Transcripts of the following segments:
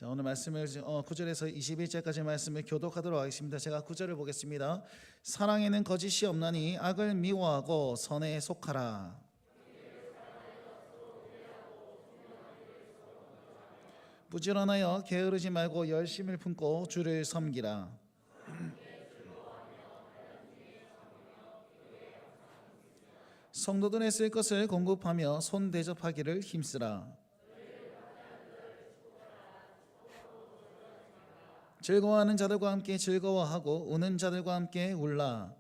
자, 오늘 말씀을 9절에서 21절까지 말씀을 교독하도록 하겠습니다. 제가 9절을 보겠습니다. 사랑에는 거짓이 없나니 악을 미워하고 선에 속하라. 부지런하여 게으르지 말고 열심을 품고 주를 섬기라. 성도들의 쓸 것을 공급하며 손 대접하기를 힘쓰라. 즐거워하는 자들과 함께 즐거워하고 우는 자들과 함께 울라.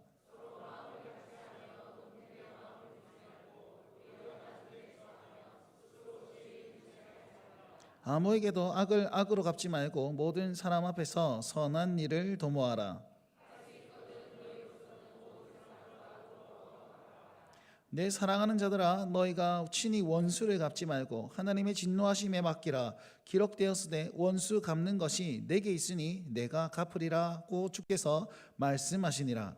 아무에게도 악을 악으로 갚지 말고 모든 사람 앞에서 선한 일을 도모하라. 내 사랑하는 자들아, 너희가 친히 원수를 갚지 말고 하나님의 진노하심에 맡기라. 기록되었으되 원수 갚는 것이 내게 있으니 내가 갚으리라고 주께서 말씀하시니라.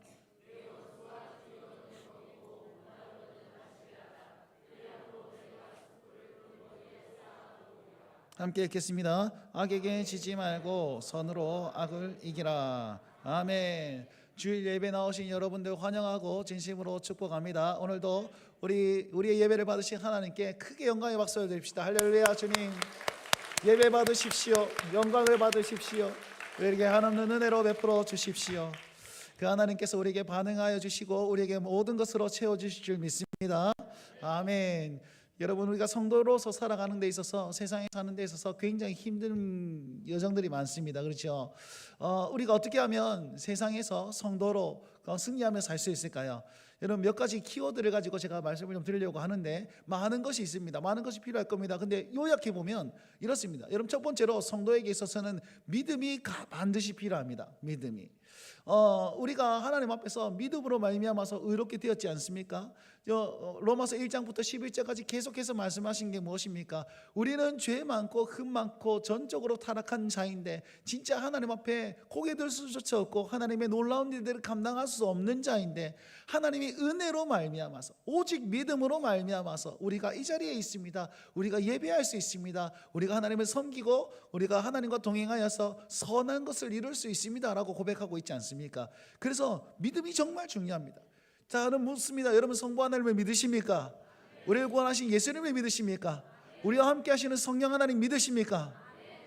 함께 읽겠습니다. 악에게 지지 말고 선으로 악을 이기라. 아멘. 주일 예배 나오신 여러분들 환영하고 진심으로 축복합니다. 오늘도 우리의 예배를 받으신 하나님께 크게 영광의 박수를 드립시다. 할렐루야. 주님 예배 받으십시오. 영광을 받으십시오. 우리에게 하나님의 은혜로 베풀어 주십시오. 그 하나님께서 우리에게 반응하여 주시고 우리에게 모든 것으로 채워주실 줄 믿습니다. 아멘. 여러분, 우리가 성도로서 살아가는 데 있어서, 세상에 사는 데 있어서 굉장히 힘든 여정들이 많습니다. 그렇죠? 우리가 어떻게 하면 세상에서 성도로 승리하며 살 수 있을까요? 여러분, 몇 가지 키워드를 가지고 제가 말씀을 좀 드리려고 하는데 많은 것이 있습니다. 많은 것이 필요할 겁니다. 근데 요약해 보면 이렇습니다. 여러분, 첫 번째로 성도에게 있어서는 믿음이 반드시 필요합니다. 믿음이. 우리가 하나님 앞에서 믿음으로 말미암아서 의롭게 되었지 않습니까? 로마서 1장부터 11절까지 계속해서 말씀하신 게 무엇입니까? 우리는 죄 많고 흠 많고 전적으로 타락한 자인데 진짜 하나님 앞에 고개 들 수조차 없고 하나님의 놀라운 일들을 감당할 수 없는 자인데 하나님이 은혜로 말미암아서 오직 믿음으로 말미암아서 우리가 이 자리에 있습니다. 우리가 예배할 수 있습니다. 우리가 하나님을 섬기고 우리가 하나님과 동행하여서 선한 것을 이룰 수 있습니다 라고 고백하고 있지 않습니까? 그래서 믿음이 정말 중요합니다. 자, 여러분 묻습니다. 여러분 성부 하나님을 믿으십니까? 우리를 구원하신 예수님을 믿으십니까? 우리와 함께 하시는 성령 하나님 믿으십니까?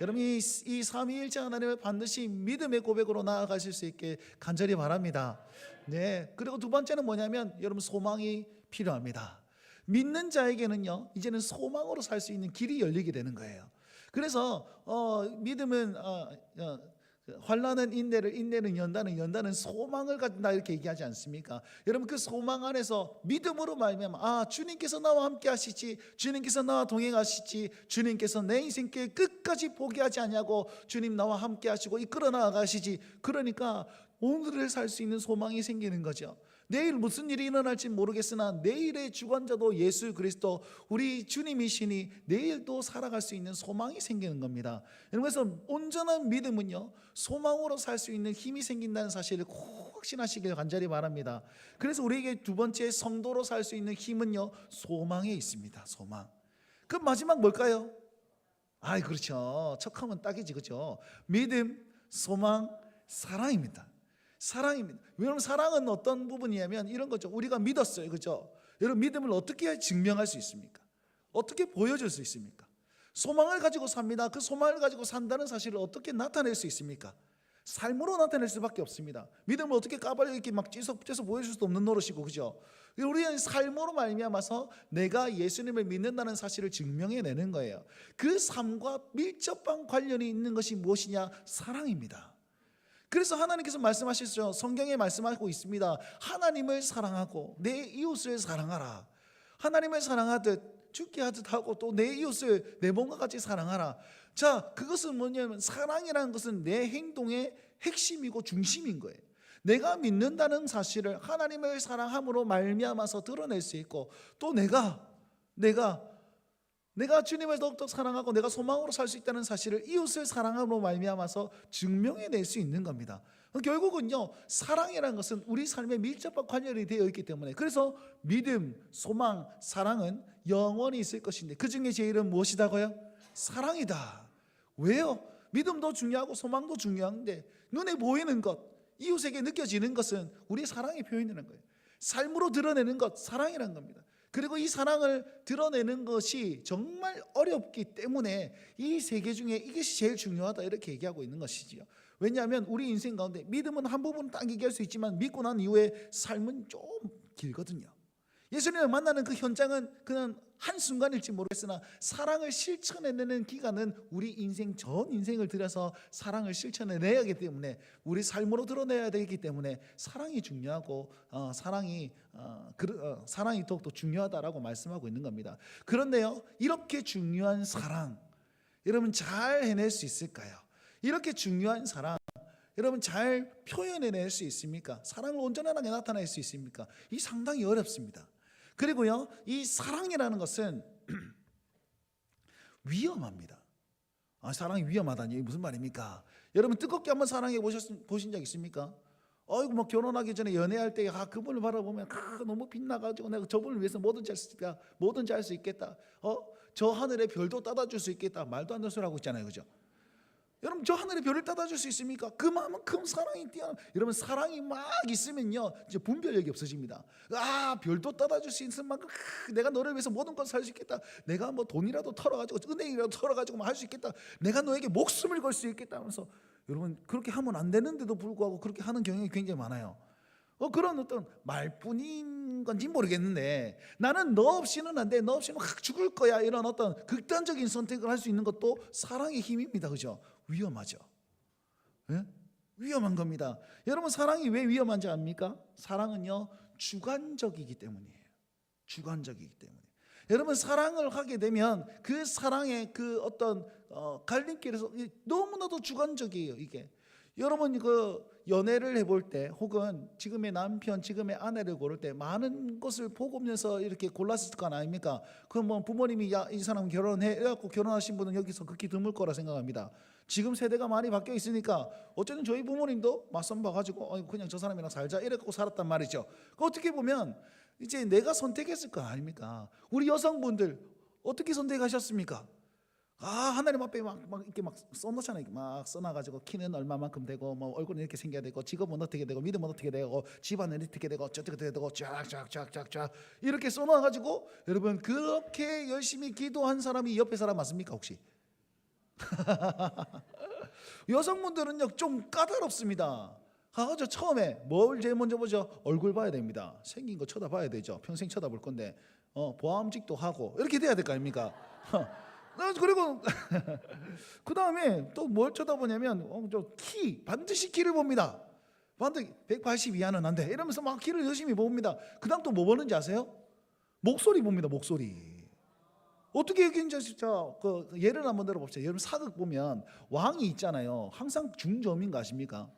여러분 이 삼위일체 하나님을 반드시 믿음의 고백으로 나아가실 수 있게 간절히 바랍니다. 네. 그리고 두 번째는 뭐냐면 여러분 소망이 필요합니다. 믿는 자에게는요 이제는 소망으로 살 수 있는 길이 열리게 되는 거예요. 그래서 믿음은 환난은 인내를, 인내는 연단은, 연단은 소망을 갖는다 이렇게 얘기하지 않습니까? 여러분 그 소망 안에서 믿음으로 말미암아 주님께서 나와 함께 하시지, 주님께서 나와 동행하시지, 주님께서 내 인생길 끝까지 포기하지 않냐고 주님 나와 함께 하시고 이끌어 나가시지. 그러니까 오늘을 살 수 있는 소망이 생기는 거죠. 내일 무슨 일이 일어날지 모르겠으나 내일의 주관자도 예수 그리스도 우리 주님이시니 내일도 살아갈 수 있는 소망이 생기는 겁니다. 그래서 온전한 믿음은요 소망으로 살 수 있는 힘이 생긴다는 사실을 꼭 확신하시길 간절히 바랍니다. 그래서 우리에게 두 번째 성도로 살 수 있는 힘은요 소망에 있습니다. 소망. 그럼 마지막 뭘까요? 그렇죠. 척하면 딱이지, 그렇죠? 믿음, 소망, 사랑입니다. 사랑입니다. 왜냐하면 사랑은 어떤 부분이냐면 이런 거죠. 우리가 믿었어요, 그렇죠? 여러분 믿음을 어떻게 증명할 수 있습니까? 어떻게 보여줄 수 있습니까? 소망을 가지고 삽니다. 그 소망을 가지고 산다는 사실을 어떻게 나타낼 수 있습니까? 삶으로 나타낼 수밖에 없습니다. 믿음을 어떻게 까발려 이렇게 막 찢어 보여줄 수도 없는 노릇이고, 그죠? 우리는 삶으로 말미암아서 내가 예수님을 믿는다는 사실을 증명해내는 거예요. 그 삶과 밀접한 관련이 있는 것이 무엇이냐? 사랑입니다. 그래서 하나님께서 말씀하시죠. 성경에 말씀하고 있습니다. 하나님을 사랑하고 내 이웃을 사랑하라. 하나님을 사랑하듯 죽게 하듯 하고 또 내 이웃을 내 몸과 같이 사랑하라. 자, 그것은 뭐냐면 사랑이라는 것은 내 행동의 핵심이고 중심인 거예요. 내가 믿는다는 사실을 하나님을 사랑함으로 말미암아서 드러낼 수 있고 또 내가 주님을 더욱더 사랑하고 내가 소망으로 살 수 있다는 사실을 이웃을 사랑함으로 말미암아서 증명해낼 수 있는 겁니다. 결국은요 사랑이라는 것은 우리 삶에 밀접한 관련이 되어 있기 때문에 그래서 믿음, 소망, 사랑은 영원히 있을 것인데 그 중에 제일은 무엇이다고요? 사랑이다. 왜요? 믿음도 중요하고 소망도 중요한데 눈에 보이는 것, 이웃에게 느껴지는 것은 우리의 사랑의 표현이라는 거예요. 삶으로 드러내는 것, 사랑이라는 겁니다. 그리고 이 사랑을 드러내는 것이 정말 어렵기 때문에 이 세 개 중에 이것이 제일 중요하다 이렇게 얘기하고 있는 것이지요. 왜냐하면 우리 인생 가운데 믿음은 한 부분 딱 얘기할 수 있지만 믿고 난 이후에 삶은 좀 길거든요. 예수님을 만나는 그 현장은 그냥 한순간일지 모르겠으나 사랑을 실천해내는 기간은 우리 인생 전 인생을 들여서 사랑을 실천해내야 하기 때문에 우리 삶으로 드러내야 되기 때문에 사랑이 중요하고 사랑이 더욱더 중요하다라고 말씀하고 있는 겁니다. 그런데요, 이렇게 중요한 사랑 여러분 잘 해낼 수 있을까요? 이렇게 중요한 사랑 여러분 잘 표현해낼 수 있습니까? 사랑을 온전하게 나타낼 수 있습니까? 이 상당히 어렵습니다. 그리고요, 이 사랑이라는 것은 위험합니다. 사랑이 위험하다니 무슨 말입니까? 여러분 뜨겁게 한번 사랑해 보신 적 있습니까? 어이구 뭐 결혼하기 전에 연애할 때 그분을 바라보면 너무 빛나가지고 내가 저분을 위해서 뭐든지 할 수 있겠다. 저 하늘에 별도 따다줄 수 있겠다. 말도 안 되는 소리 하고 있잖아요, 그죠? 여러분 저 하늘에 별을 따다줄 수 있습니까? 그만큼 사랑이 뛰어나. 여러분 사랑이 막 있으면요 이제 분별력이 없어집니다. 별도 따다줄 수 있는 만큼 내가 너를 위해서 모든 것을 할 수 있겠다. 내가 뭐 돈이라도 털어가지고 은행이라도 털어가지고 할 수 있겠다. 내가 너에게 목숨을 걸 수 있겠다 하면서 여러분 그렇게 하면 안 되는데도 불구하고 그렇게 하는 경향이 굉장히 많아요. 그런 어떤 말뿐인 건지 모르겠는데 나는 너 없이는 안 돼. 너 없이는 확 죽을 거야. 이런 어떤 극단적인 선택을 할 수 있는 것도 사랑의 힘입니다. 그죠? 위험하죠. 네? 위험한 겁니다. 여러분 사랑이 왜 위험한지 압니까? 사랑은요 주관적이기 때문이에요. 주관적이기 때문에. 여러분 사랑을 하게 되면 그 사랑의 그 어떤 갈림길에서 너무나도 주관적이에요. 이게 여러분 그 연애를 해볼 때 혹은 지금의 남편, 지금의 아내를 고를 때 많은 것을 보면서 이렇게 골랐을 거 아닙니까? 그럼 뭐 부모님이 이 사람 결혼해갖고 결혼하신 분은 여기서 극히 드물 거라 생각합니다. 지금 세대가 많이 바뀌어 있으니까 어쨌든 저희 부모님도 맞선 봐가지고 그냥 저 사람이랑 살자 이래갖고 살았단 말이죠. 어떻게 보면 이제 내가 선택했을 거 아닙니까? 우리 여성분들 어떻게 선택하셨습니까? 하나님 앞에 막 이렇게 막 써놓잖아요. 막 써놔가지고 키는 얼마만큼 되고 뭐 얼굴은 이렇게 생겨야 되고 직업은 어떻게 되고 믿음은 어떻게 되고 집안은 어떻게 되고 어떻게 되고 쫙 이렇게 써놔가지고 여러분 그렇게 열심히 기도한 사람이 옆에 사람 맞습니까 혹시? 여성분들은요 좀 까다롭습니다. 저 처음에 뭘 제일 먼저 보죠? 얼굴 봐야 됩니다. 생긴 거 쳐다봐야 되죠. 평생 쳐다볼 건데 보암직도 하고 이렇게 돼야 될 거 아닙니까? 그리고 그 다음에 또 뭘 쳐다보냐면 저 키, 반드시 키를 봅니다. 반드시 180 이하는 안 돼. 이러면서 막 키를 열심히 봅니다. 그 다음 또 뭐 보는지 아세요? 목소리 봅니다. 목소리. 어떻게 얘기했는지 진짜 그 예를 한번 들어봅시다. 여러분 사극 보면 왕이 있잖아요. 항상 중저음인 거 아십니까?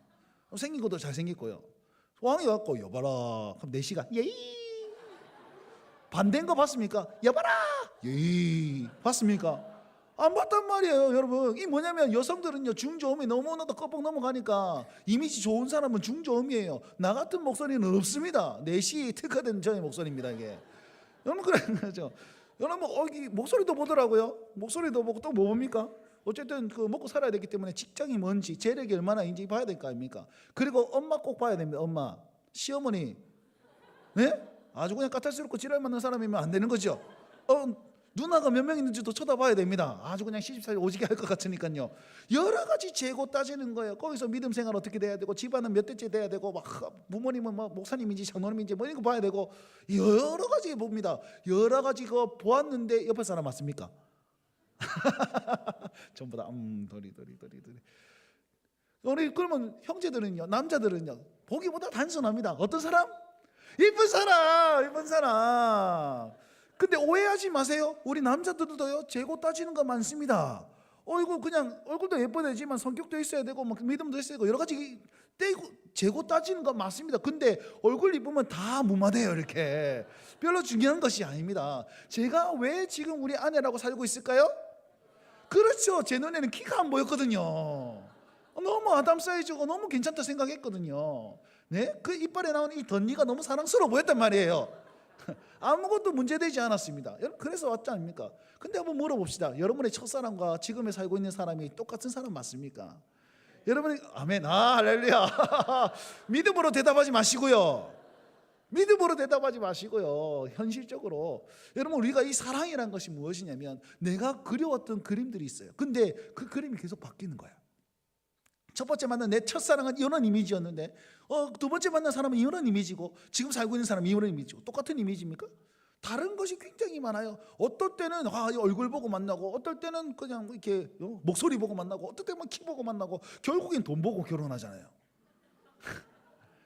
생긴 것도 잘생겼고요. 왕이 왔고 여봐라. 그럼 내시가 예이. 반대인 거 봤습니까? 여봐라. 예이. 봤습니까? 안 봤단 말이에요, 여러분. 이 뭐냐면 여성들은요 중저음이 너무나도 껍벅 넘어가니까 이미지 좋은 사람은 중저음이에요. 나 같은 목소리는 없습니다. 내시 특화된 저의 목소리입니다 이게. 여러분 그런 거죠. 여러분 목소리도 보더라고요. 목소리도 보고 또 뭐 봅니까? 어쨌든 그 먹고 살아야 되기 때문에 직장이 뭔지 재력이 얼마나 인지 봐야 될 거 아닙니까? 그리고 엄마 꼭 봐야 됩니다. 엄마, 시어머니, 네? 아주 그냥 까탈스럽고 지랄 맞는 사람이면 안 되는 거죠. 누나가 몇 명 있는지도 쳐다봐야 됩니다. 아주 그냥 시집살이 오지게 할 것 같으니까요. 여러 가지 재고 따지는 거예요. 거기서 믿음 생활 어떻게 돼야 되고 집안은 몇 대째 돼야 되고 막 부모님은 뭐 목사님인지 장로님인지 뭐 이런 거 봐야 되고 여러 가지 봅니다. 여러 가지 거 보았는데 옆에 사람 맞습니까? 전부 다 도리. 우리 그러면 형제들은요, 남자들은요 보기보다 단순합니다. 어떤 사람? 이쁜 사람. 근데 오해하지 마세요. 우리 남자들도요 재고 따지는 거 많습니다. 이거 그냥 얼굴도 예뻐야지만 성격도 있어야 되고 막 믿음도 있어야 되고 여러 가지 떼고 재고 따지는 거 맞습니다. 근데 얼굴 이쁘면 다 무마돼요. 이렇게 별로 중요한 것이 아닙니다. 제가 왜 지금 우리 아내라고 살고 있을까요? 그렇죠. 제 눈에는 키가 안 보였거든요. 너무 아담 사이즈고 너무 괜찮다 생각했거든요. 네? 그 이빨에 나오는 이 덧니가 너무 사랑스러워 보였단 말이에요. 아무것도 문제되지 않았습니다. 여러분 그래서 왔지 않습니까? 근데 한번 물어봅시다. 여러분의 첫사랑과 지금에 살고 있는 사람이 똑같은 사람 맞습니까? 여러분이 아멘, 할렐루야. 믿음으로 대답하지 마시고요. 믿음으로 대답하지 마시고요. 현실적으로 여러분 우리가 이 사랑이란 것이 무엇이냐면 내가 그려왔던 그림들이 있어요. 근데 그 그림이 계속 바뀌는 거야. 첫 번째 만난 내 첫사랑은 이런 이미지였는데 두 번째 만난 사람은 이런 이미지고 지금 살고 있는 사람은 이런 이미지고 똑같은 이미지입니까? 다른 것이 굉장히 많아요. 어떨 때는 얼굴 보고 만나고 어떨 때는 그냥 이렇게 목소리 보고 만나고 어떨 때는 키 보고 만나고 결국엔 돈 보고 결혼하잖아요.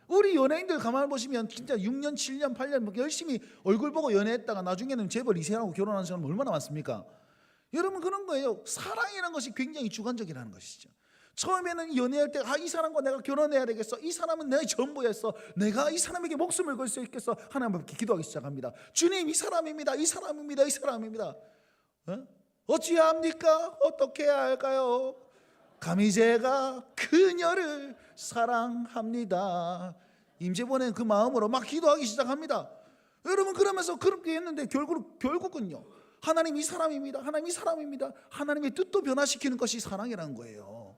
우리 연예인들 가만히 보시면 진짜 6년, 7년, 8년 열심히 얼굴 보고 연애했다가 나중에는 재벌 2세하고 결혼하는 사람 얼마나 많습니까? 여러분 그런 거예요. 사랑이라는 것이 굉장히 주관적이라는 것이죠. 처음에는 연애할 때 이 사람과 내가 결혼해야 되겠어. 이 사람은 내 전부였어. 내가 이 사람에게 목숨을 걸 수 있겠어. 하나님 앞에 기도하기 시작합니다. 주님 이 사람입니다. 이 사람입니다. 이 사람입니다. 어찌합니까? 어떻게 해야 할까요? 감히 제가 그녀를 사랑합니다. 임재범은 그 마음으로 막 기도하기 시작합니다. 여러분 그러면서 그렇게 했는데 결국은요 하나님 이 사람입니다. 하나님 이 사람입니다. 하나님의 뜻도 변화시키는 것이 사랑이라는 거예요.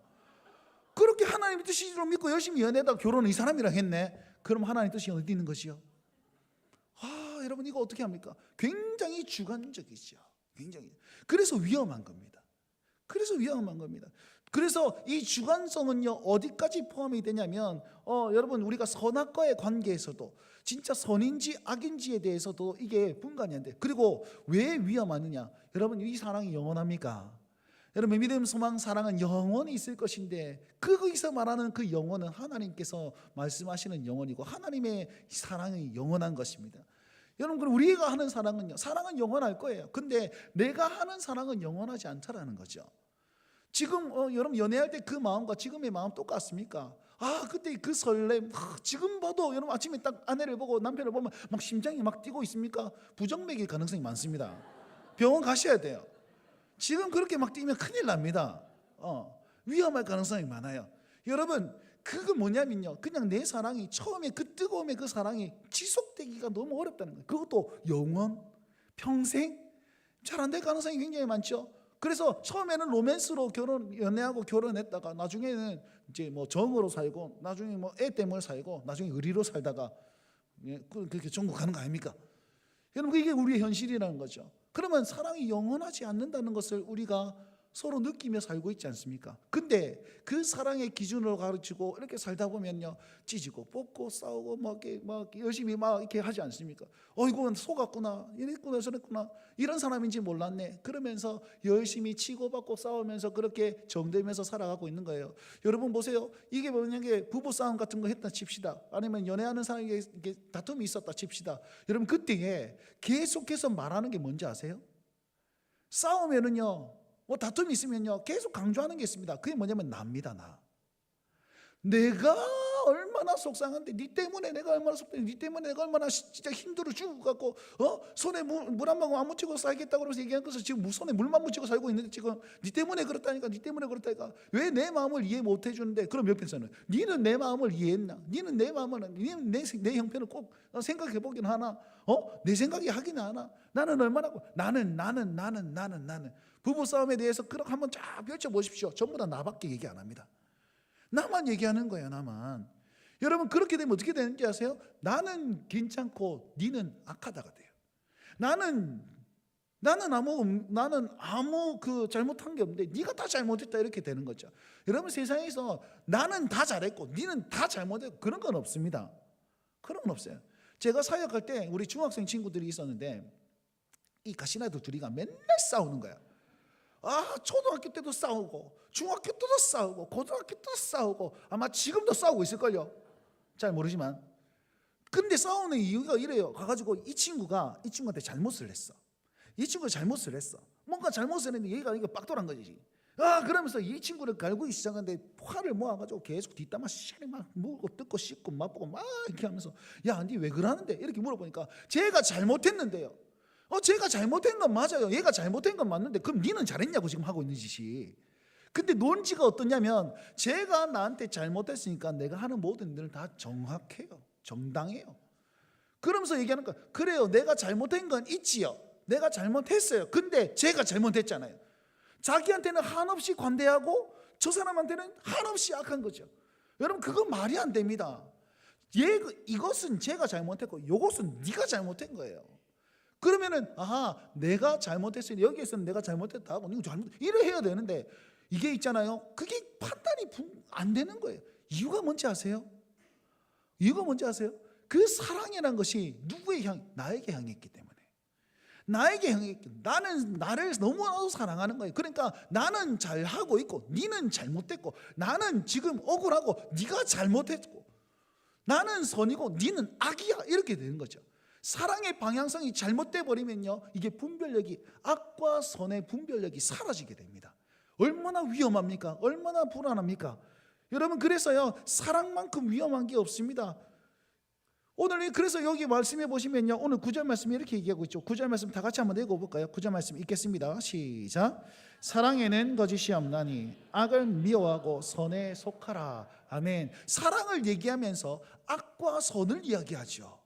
그렇게 하나님의 뜻이로 믿고 열심히 연애하다가 결혼은 이 사람이랑 했네. 그럼 하나님의 뜻이 어디 있는 것이요? 여러분 이거 어떻게 합니까? 굉장히 주관적이죠. 굉장히. 그래서 위험한 겁니다. 그래서 이 주관성은요 어디까지 포함이 되냐면 여러분 우리가 선악과의 관계에서도 진짜 선인지 악인지에 대해서도 이게 분간이 안 돼. 그리고 왜 위험하느냐? 여러분 이 사랑이 영원합니까? 여러분 믿음, 소망, 사랑은 영원히 있을 것인데 거기서 말하는 그 영원은 하나님께서 말씀하시는 영원이고 하나님의 사랑이 영원한 것입니다. 여러분 그럼 우리가 하는 사랑은요 사랑은 영원할 거예요. 근데 내가 하는 사랑은 영원하지 않다라는 거죠. 지금 여러분 연애할 때 그 마음과 지금의 마음 똑같습니까? 그때 그 설렘 지금 봐도 여러분 아침에 딱 아내를 보고 남편을 보면 막 심장이 막 뛰고 있습니까? 부정맥일 가능성이 많습니다. 병원 가셔야 돼요. 지금 그렇게 막 뛰면 큰일 납니다. 위험할 가능성이 많아요. 여러분 그거 뭐냐면요 그냥 내 사랑이 처음에 그 뜨거움의 그 사랑이 지속되기가 너무 어렵다는 거예요. 그것도 영원 평생 잘 안 될 가능성이 굉장히 많죠. 그래서 처음에는 로맨스로 연애하고 결혼했다가 나중에는 이제 뭐 정으로 살고 나중에 뭐 애 때문에 살고 나중에 의리로 살다가 그렇게 전국 가는 거 아닙니까? 여러분 이게 우리의 현실이라는 거죠. 그러면 사랑이 영원하지 않는다는 것을 우리가 서로 느끼며 살고 있지 않습니까? 근데 그 사랑의 기준으로 가르치고 이렇게 살다 보면요 찢고 뽑고 싸우고 막 열심히 막 이렇게 하지 않습니까? 이건 속았구나 이랬구나 저랬구나 이런 사람인지 몰랐네 그러면서 열심히 치고받고 싸우면서 그렇게 정되면서 살아가고 있는 거예요. 여러분 보세요. 이게 만약에 부부싸움 같은 거 했다 칩시다. 아니면 연애하는 사람에게 다툼이 있었다 칩시다. 여러분 그때에 계속해서 말하는 게 뭔지 아세요? 싸우면은요 다툼이 있으면요 계속 강조하는 게 있습니다. 그게 뭐냐면 나입니다. 내가 얼마나 속상한데 니 때문에 내가 얼마나 속상해 니 때문에 내가 얼마나 진짜 힘들어 죽어갖고 손에 물 한 방울 안 묻히고 살겠다고 그러면서 얘기한 것을 지금 손에 물만 묻히고 살고 있는데 지금 니 때문에 그렇다니까 왜 내 마음을 이해 못 해주는데 그럼 옆에서는 니는 내 마음을 이해했나? 니는 내 마음을 니는 내 형편을 꼭 생각해 보긴 하나? 내 생각이 하긴 하나? 나는 얼마나 나는 부부싸움에 대해서 그렇게 한번 쫙 펼쳐보십시오. 전부 다 나밖에 얘기 안 합니다. 나만 얘기하는 거예요. 나만. 여러분 그렇게 되면 어떻게 되는지 아세요? 나는 괜찮고 니는 악하다가 돼요. 나는 아무 그 잘못한 게 없는데 네가 다 잘못했다 이렇게 되는 거죠. 여러분 세상에서 나는 다 잘했고 니는 다 잘못했고 그런 건 없습니다. 그런 건 없어요. 제가 사역할 때 우리 중학생 친구들이 있었는데 이 가시나이들 둘이가 맨날 싸우는 거야. 초등학교 때도 싸우고 중학교 때도 싸우고 고등학교 때도 싸우고 아마 지금도 싸우고 있을걸요. 잘 모르지만 근데 싸우는 이유가 이래요. 가가지고 이 친구한테 잘못을 했어. 이 친구가 잘못을 했어. 뭔가 잘못을 했는데 얘가 이거 빡돌한 거지. 그러면서 이 친구를 갈구기 시작하는데 화를 모아가지고 계속 뒷담화 시간에 막 물고 뜯고 씹고 맛보고 막 이렇게 하면서 야, 니 왜 그러는데? 이렇게 물어보니까 제가 잘못했는데요. 제가 잘못한 건 맞아요. 얘가 잘못한 건 맞는데 그럼 니는 잘했냐고 지금 하고 있는 짓이. 근데 논지가 어떠냐면 제가 나한테 잘못했으니까 내가 하는 모든 일은 다 정확해요. 정당해요. 그러면서 얘기하는 거야. 그래요, 내가 잘못한 건 있지요. 내가 잘못했어요. 근데 제가 잘못했잖아요. 자기한테는 한없이 관대하고 저 사람한테는 한없이 악한 거죠. 여러분, 그건 말이 안 됩니다. 이것은 제가 잘못했고 이것은 네가 잘못한 거예요. 그러면은 내가 잘못했으니 여기에서는 내가 잘못했다고 이거 잘못 이래 해야 되는데, 이게 있잖아요, 그게 판단이 안 되는 거예요. 이유가 뭔지 아세요? 이유가 뭔지 아세요? 그 사랑이라는 것이 나에게 향했기 때문에. 나에게 향했기 때문에. 나는 나를 너무나도 사랑하는 거예요. 그러니까 나는 잘하고 있고 네는 잘못됐고, 나는 지금 억울하고 네가 잘못했고, 나는 선이고 네는 악이야, 이렇게 되는 거죠. 사랑의 방향성이 잘못돼 버리면요, 이게 분별력이, 악과 선의 분별력이 사라지게 됩니다. 얼마나 위험합니까? 얼마나 불안합니까? 여러분, 그래서요, 사랑만큼 위험한 게 없습니다. 오늘 그래서 여기 말씀해 보시면요, 오늘 9절 말씀이 이렇게 얘기하고 있죠. 9절 말씀 다 같이 한번 읽어볼까요? 9절 말씀 읽겠습니다. 시작. 사랑에는 거짓이 없나니 악을 미워하고 선에 속하라. 아멘. 사랑을 얘기하면서 악과 선을 이야기하죠.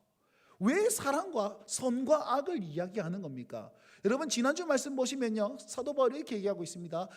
왜 사랑과 선과 악을 이야기하는 겁니까? 여러분, 지난주 말씀 보시면요, 사도 바울이 이렇게 얘기하고 있습니다.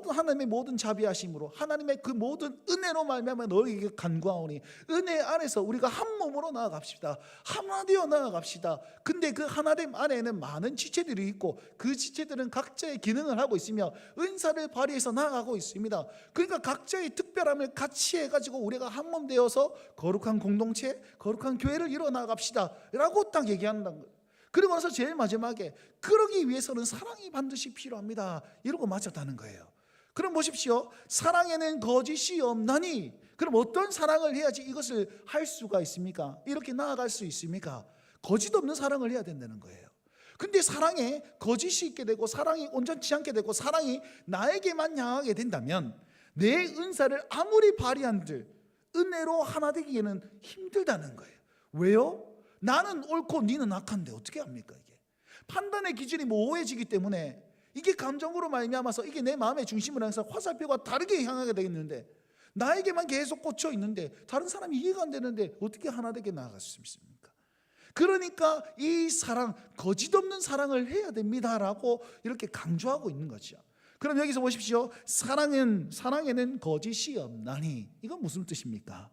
하나님의 모든 자비하심으로, 하나님의 그 모든 은혜로 말미암아 너희에게 간구하오니, 은혜 안에서 우리가 한 몸으로 나아갑시다. 하나 되어 나아갑시다. 근데 그 하나됨 안에는 많은 지체들이 있고, 그 지체들은 각자의 기능을 하고 있으며 은사를 발휘해서 나아가고 있습니다. 그러니까 각자의 특별함을 같이 해가지고 우리가 한 몸 되어서 거룩한 공동체, 거룩한 교회를 이뤄 나아갑시다 라고 딱 얘기한다는 거예요. 그리고 나서 제일 마지막에, 그러기 위해서는 사랑이 반드시 필요합니다, 이러고 마쳤다는 거예요. 그럼 보십시오, 사랑에는 거짓이 없나니, 그럼 어떤 사랑을 해야지 이것을 할 수가 있습니까? 이렇게 나아갈 수 있습니까? 거짓 없는 사랑을 해야 된다는 거예요. 근데 사랑에 거짓이 있게 되고, 사랑이 온전치 않게 되고, 사랑이 나에게만 향하게 된다면 내 은사를 아무리 발휘한들 은혜로 하나 되기에는 힘들다는 거예요. 왜요? 나는 옳고 네는 악한데 어떻게 합니까? 이게 판단의 기준이 모호해지기 때문에, 이게 감정으로 말미암아서 이게 내 마음의 중심을 향해서 화살표가 다르게 향하게 되겠는데, 나에게만 계속 꽂혀 있는데 다른 사람이 이해가 안 되는데 어떻게 하나 되게 나아갈 수 있습니까? 그러니까 이 사랑, 거짓 없는 사랑을 해야 됩니다라고 이렇게 강조하고 있는 거죠. 그럼 여기서 보십시오. 사랑에는 거짓이 없나니, 이건 무슨 뜻입니까?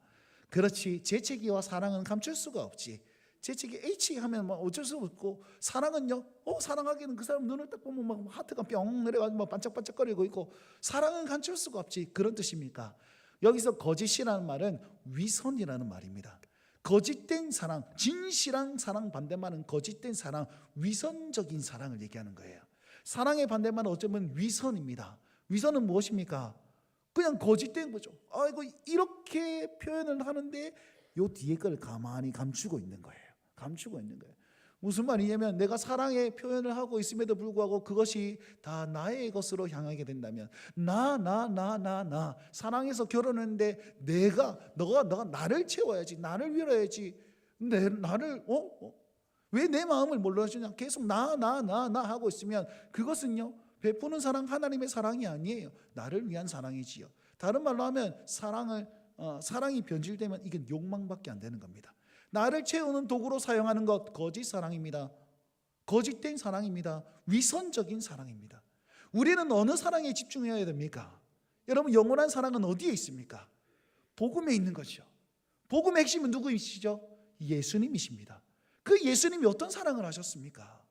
그렇지, 재채기와 사랑은 감출 수가 없지. 재채기 H 하면 뭐 어쩔 수 없고, 사랑은요, 사랑하기는 그 사람 눈을 딱 보면 막 하트가 뿅 내려가지고 막 반짝반짝거리고 있고, 사랑은 감출 수가 없지, 그런 뜻입니까? 여기서 거짓이라는 말은 위선이라는 말입니다. 거짓된 사랑, 진실한 사랑 반대말은 거짓된 사랑, 위선적인 사랑을 얘기하는 거예요. 사랑의 반대말은 어쩌면 위선입니다. 위선은 무엇입니까? 그냥 거짓된 거죠. 아이고, 이렇게 표현을 하는데 요 뒤에 걸 가만히 감추고 있는 거예요. 감추고 있는 거예요. 무슨 말이냐면, 내가 사랑의 표현을 하고 있음에도 불구하고 그것이 다 나의 것으로 향하게 된다면, 나 사랑해서 결혼했는데 너가 나를 채워야지, 나를 위로해야지, 나를 왜 내 마음을 몰라주냐, 계속 나 하고 있으면 그것은요, 베푸는 사랑, 하나님의 사랑이 아니에요. 나를 위한 사랑이지요. 다른 말로 하면 사랑이 변질되면 이게 욕망밖에 안 되는 겁니다. 나를 채우는 도구로 사용하는 것, 거짓 사랑입니다. 거짓된 사랑입니다. 위선적인 사랑입니다. 우리는 어느 사랑에 집중해야 됩니까? 여러분, 영원한 사랑은 어디에 있습니까? 복음에 있는 거죠. 복음의 핵심은 누구이시죠? 예수님이십니다. 그 예수님이 어떤 사랑을 하셨습니까?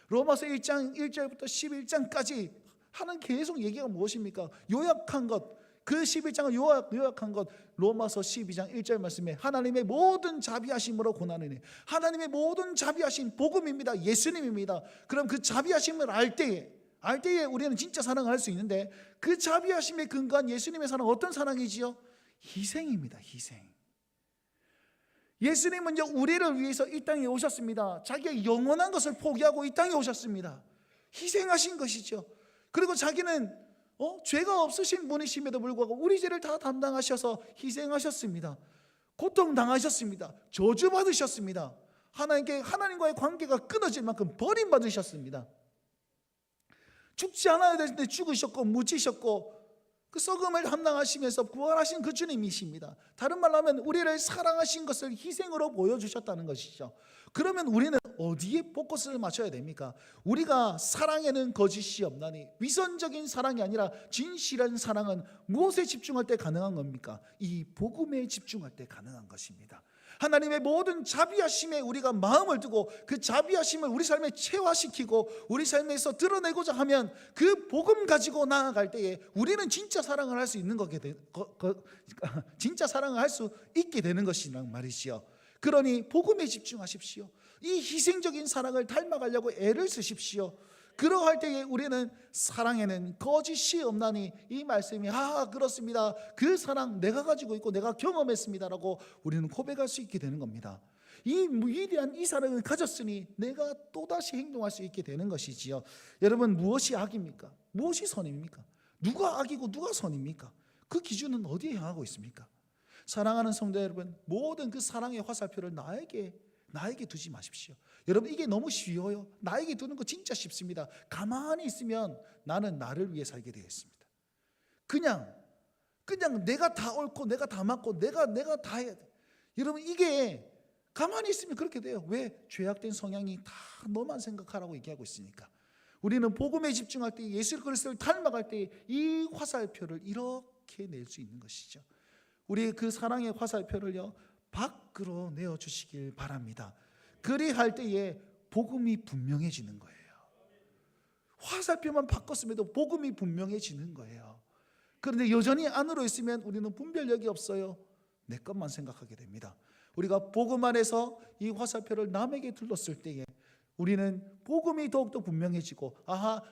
로마서 1장 1절부터 11장까지 하는 계속 얘기가 무엇입니까? 요약한 것, 그 11장을 요약한 것, 로마서 12장 1절 말씀에 하나님의 모든 자비하심으로 고난이니, 하나님의 모든 자비하심 복음입니다. 예수님입니다. 그럼 그 자비하심을 알 때에 우리는 진짜 사랑을 할 수 있는데, 그 자비하심에 근거한 예수님의 사랑, 어떤 사랑이지요? 희생입니다. 희생. 예수님은요, 우리를 위해서 이 땅에 오셨습니다. 자기의 영원한 것을 포기하고 이 땅에 오셨습니다. 희생하신 것이죠. 그리고 자기는 죄가 없으신 분이심에도 불구하고 우리 죄를 다 담당하셔서 희생하셨습니다. 고통당하셨습니다. 저주받으셨습니다. 하나님과의 관계가 끊어질 만큼 버림받으셨습니다. 죽지 않아야 되는데 죽으셨고 묻히셨고, 그 썩음을 담당하시면서 부활하신 그 주님이십니다. 다른 말로 하면 우리를 사랑하신 것을 희생으로 보여주셨다는 것이죠. 그러면 우리는 어디에 포커스를 맞춰야 됩니까? 우리가 사랑에는 거짓이 없나니, 위선적인 사랑이 아니라 진실한 사랑은 무엇에 집중할 때 가능한 겁니까? 이 복음에 집중할 때 가능한 것입니다. 하나님의 모든 자비하심에 우리가 마음을 두고 그 자비하심을 우리 삶에 체화시키고 우리 삶에서 드러내고자 하면 그 복음 가지고 나아갈 때에 우리는 진짜 사랑을 할 수 있는 진짜 사랑을 할 수 있게 되는 것이란 말이지요. 그러니 복음에 집중하십시오. 이 희생적인 사랑을 닮아가려고 애를 쓰십시오. 그러할 때에 우리는 사랑에는 거짓이 없나니, 이 말씀이 그렇습니다, 그 사랑 내가 가지고 있고 내가 경험했습니다라고 우리는 고백할 수 있게 되는 겁니다. 이 위대한 이 사랑을 가졌으니 내가 또다시 행동할 수 있게 되는 것이지요. 여러분, 무엇이 악입니까? 무엇이 선입니까? 누가 악이고 누가 선입니까? 그 기준은 어디에 향하고 있습니까? 사랑하는 성도 여러분, 모든 그 사랑의 화살표를 나에게 두지 마십시오. 여러분, 이게 너무 쉬워요. 나에게 두는 거 진짜 쉽습니다. 가만히 있으면 나는 나를 위해 살게 되어 있습니다. 그냥 내가 다 옳고 내가 다 맞고 내가 다 해야 돼. 여러분, 이게 가만히 있으면 그렇게 돼요. 왜? 죄악된 성향이 다 너만 생각하라고 얘기하고 있으니까. 우리는 복음에 집중할 때, 예수 그리스도를 닮아갈 때 이 화살표를 이렇게 낼 수 있는 것이죠. 우리 그 사랑의 화살표를요, 밖으로 내어주시길 바랍니다. 그리할 때에 복음이 분명해지는 거예요. 화살표만 바꿨음에도 복음이 분명해지는 거예요. 그런데 여전히 안으로 있으면 우리는 분별력이 없어요. 내 것만 생각하게 됩니다. 우리가 복음 안에서 이 화살표를 남에게 둘렀을 때에 우리는 복음이 더욱더 분명해지고,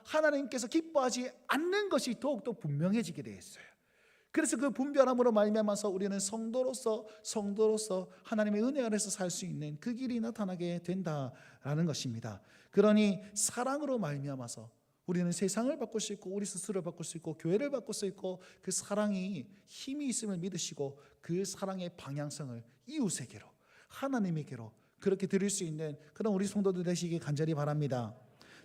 하나님께서 기뻐하지 않는 것이 더욱더 분명해지게 되어 있어요. 그래서 그 분별함으로 말미암아서 우리는 성도로서 하나님의 은혜 안에서 살 수 있는 그 길이 나타나게 된다라는 것입니다. 그러니 사랑으로 말미암아서 우리는 세상을 바꿀 수 있고 우리 스스로를 바꿀 수 있고 교회를 바꿀 수 있고, 그 사랑이 힘이 있음을 믿으시고 그 사랑의 방향성을 이웃에게로, 하나님에게로 그렇게 드릴 수 있는 그런 우리 성도들 되시기 간절히 바랍니다.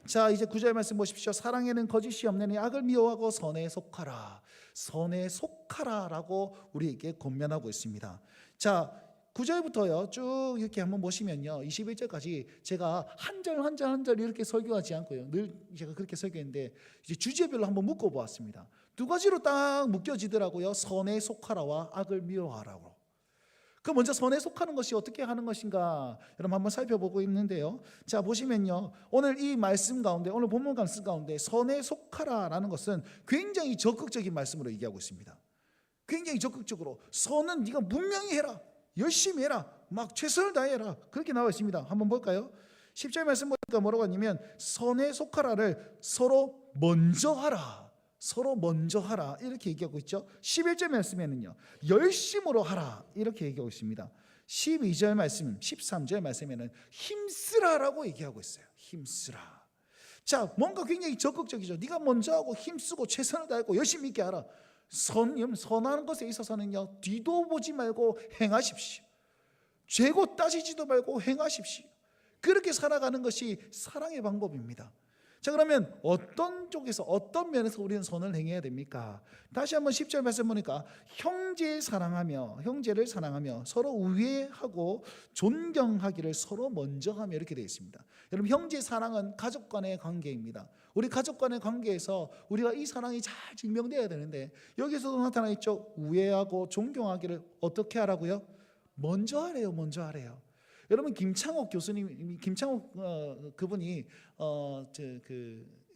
자, 이제 9절 말씀 보십시오. 사랑에는 거짓이 없느니 악을 미워하고 선에 속하라. 선에 속하라라고 우리에게 권면하고 있습니다. 자, 9절부터요 쭉 이렇게 한번 보시면요, 21절까지 제가 한 절 이렇게 설교하지 않고요, 늘 제가 그렇게 설교했는데 이제 주제별로 한번 묶어보았습니다. 두 가지로 딱 묶여지더라고요. 선에 속하라와 악을 미워하라고. 그 먼저 선에 속하는 것이 어떻게 하는 것인가, 여러분 한번 살펴보고 있는데요. 자, 보시면요, 오늘 이 말씀 가운데, 오늘 본문 말씀 가운데 선에 속하라라는 것은 굉장히 적극적인 말씀으로 얘기하고 있습니다. 굉장히 적극적으로 선은 네가 분명히 해라, 열심히 해라, 막 최선을 다해라, 그렇게 나와 있습니다. 한번 볼까요? 10절 말씀 보니까 뭐라고 하냐면 선에 속하라를 서로 먼저 하라, 서로 먼저 하라 이렇게 얘기하고 있죠. 11절 말씀에는요 열심으로 하라 이렇게 얘기하고 있습니다. 12절 말씀, 13절 말씀에는 힘쓰라라고 얘기하고 있어요. 힘쓰라. 자, 뭔가 굉장히 적극적이죠. 네가 먼저 하고 힘쓰고 최선을 다하고 열심히 있게 하라. 선하는 것에 있어서는요 뒤도 보지 말고 행하십시오. 재고 따지지도 말고 행하십시오. 그렇게 살아가는 것이 사랑의 방법입니다. 자, 그러면 어떤 쪽에서 어떤 면에서 우리는 선을 행해야 됩니까? 다시 한번 10절 말씀 보니까 형제를 사랑하며 서로 우애하고 존경하기를 서로 먼저 하며 이렇게 되어 있습니다. 여러분, 형제 사랑은 가족 간의 관계입니다. 우리 가족 간의 관계에서 우리가 이 사랑이 잘 증명되어야 되는데 여기서도 나타나 있죠. 우애하고 존경하기를 어떻게 하라고요? 먼저 하래요. 먼저 하래요. 여러분, 김창옥 교수님, 그분이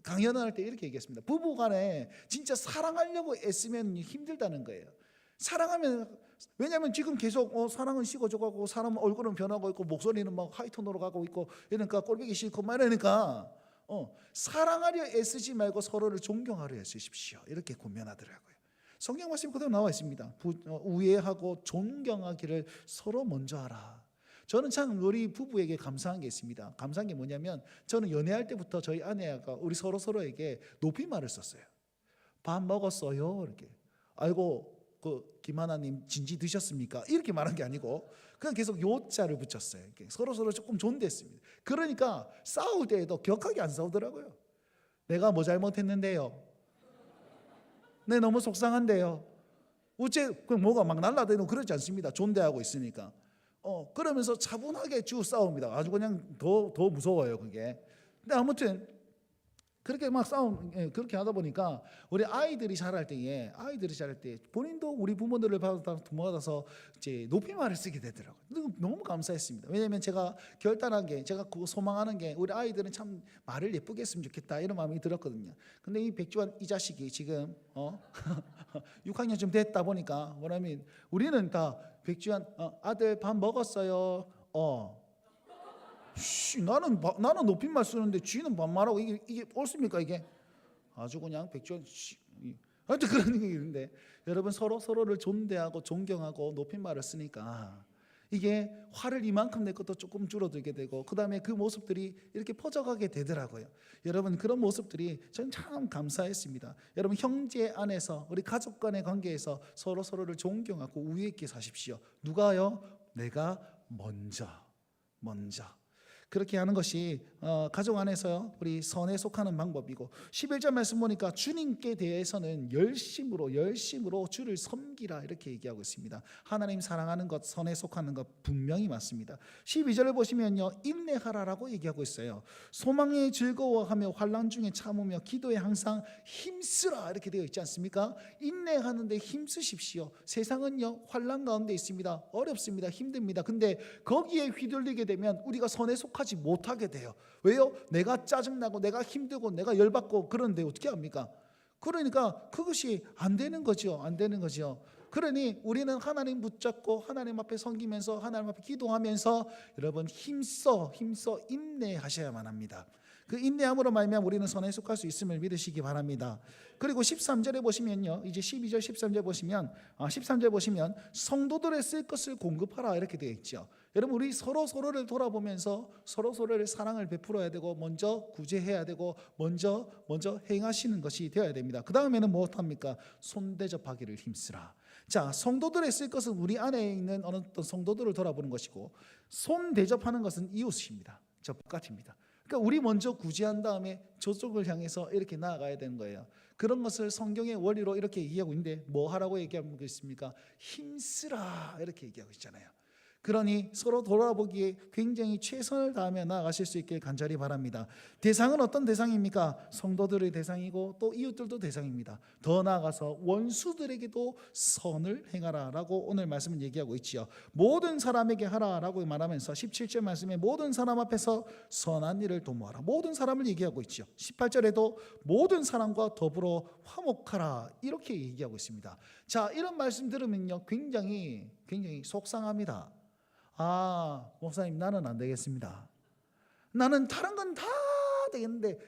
강연을 할 때 이렇게 얘기했습니다. 부부간에 진짜 사랑하려고 애쓰면 힘들다는 거예요. 사랑하면, 왜냐하면 지금 계속 사랑은 식어져가고 사람 얼굴은 변하고 있고 목소리는 막 하이톤으로 가고 있고 이러니까 꼴보기 싫고 막 이러니까 사랑하려 애쓰지 말고 서로를 존경하려 애쓰십시오 이렇게 권면하더라고요. 성경 말씀 그대로 나와 있습니다. 우애하고 존경하기를 서로 먼저 하라. 저는 참 우리 부부에게 감사한 게 있습니다. 감사한 게 뭐냐면, 저는 연애할 때부터 저희 아내가 우리 서로에게 높임말을 썼어요. 밥 먹었어요 이렇게. 아이고 김하나님 진지 드셨습니까? 이렇게 말한 게 아니고 그냥 계속 요자를 붙였어요. 서로 조금 존댔습니다. 그러니까 싸울 때에도 격하게 안 싸우더라고요. 내가 뭐 잘못했는데요? 내 너무 속상한데요? 우째 뭐가 막 날라다니고 그러지 않습니다. 존대하고 있으니까. 그러면서 차분하게 쭉 싸웁니다. 아주 그냥 더 무서워요 그게. 근데 아무튼 그렇게 막 그렇게 하다 보니까 우리 아이들이 자랄 때 본인도 우리 부모들을 받아서 이제 높임말을 쓰게 되더라고요. 너무 감사했습니다. 왜냐하면 제가 결단한 게, 제가 소망하는 게 우리 아이들은 참 말을 예쁘게 했으면 좋겠다 이런 마음이 들었거든요. 근데 이 백주환 이 자식이 지금 6학년쯤 됐다 보니까 뭐냐면 우리는 다 백주환 아들 밥 먹었어요. 나는 높임말 쓰는데 쥐는 반말하고 이게 옳습니까 이게? 아주 그냥 백주환 하여튼 그런 게 있는데, 여러분 서로를 존대하고 존경하고 높임말을 쓰니까 이게 화를 이만큼 낼 것도 조금 줄어들게 되고, 그 다음에 그 모습들이 이렇게 퍼져가게 되더라고요. 여러분 그런 모습들이 저는 참 감사했습니다. 여러분 형제 안에서, 우리 가족 간의 관계에서 서로를 존경하고 우애 있게 사십시오. 누가요? 내가 먼저 그렇게 하는 것이 가족 안에서요 우리 선에 속하는 방법이고, 11절 말씀 보니까 주님께 대해서는 열심으로 주를 섬기라 이렇게 얘기하고 있습니다. 하나님 사랑하는 것, 선에 속하는 것 분명히 맞습니다. 12절을 보시면요 인내하라라고 얘기하고 있어요. 소망에 즐거워하며 환난 중에 참으며 기도에 항상 힘쓰라 이렇게 되어 있지 않습니까? 인내하는데 힘쓰십시오. 세상은요 환난 가운데 있습니다. 어렵습니다. 힘듭니다. 근데 거기에 휘둘리게 되면 우리가 선에 속하지 못하게 돼요. 왜요? 내가 짜증나고 내가 힘들고 내가 열받고 그런데 어떻게 합니까? 그러니까 그것이 안 되는 거죠. 그러니 우리는 하나님 붙잡고 하나님 앞에 섬기면서 하나님 앞에 기도하면서 여러분 힘써 인내하셔야만 합니다. 그 인내함으로 말미암아 우리는 선에 속할 수 있음을 믿으시기 바랍니다. 그리고 13절에 보시면요, 이제 12절 13절 보시면 13절 보시면 성도들의 쓸 것을 공급하라 이렇게 되어 있죠. 여러분 우리 서로를 돌아보면서 서로를 사랑을 베풀어야 되고, 먼저 구제해야 되고, 먼저 행하시는 것이 되어야 됩니다. 그 다음에는 무엇합니까? 손대접하기를 힘쓰라. 자, 성도들의 쓸 것은 우리 안에 있는 어떤 성도들을 돌아보는 것이고, 손대접하는 것은 이웃입니다. 접같입니다. 그러니까 우리 먼저 구제한 다음에 저쪽을 향해서 이렇게 나아가야 되는 거예요. 그런 것을 성경의 원리로 이렇게 얘기하고 있는데 뭐 하라고 얘기하고 있습니까? 힘쓰라 이렇게 얘기하고 있잖아요. 그러니 서로 돌아보기에 굉장히 최선을 다하며 나아가실 수 있길 간절히 바랍니다. 대상은 어떤 대상입니까? 성도들의 대상이고 또 이웃들도 대상입니다. 더 나아가서 원수들에게도 선을 행하라라고 오늘 말씀은 얘기하고 있지요. 모든 사람에게 하라라고 말하면서 17절 말씀에 모든 사람 앞에서 선한 일을 도모하라, 모든 사람을 얘기하고 있지요. 18절에도 모든 사람과 더불어 화목하라 이렇게 얘기하고 있습니다. 자, 이런 말씀 들으면요 굉장히 속상합니다. 목사님 나는 안 되겠습니다. 나는 다른 건 다 되겠는데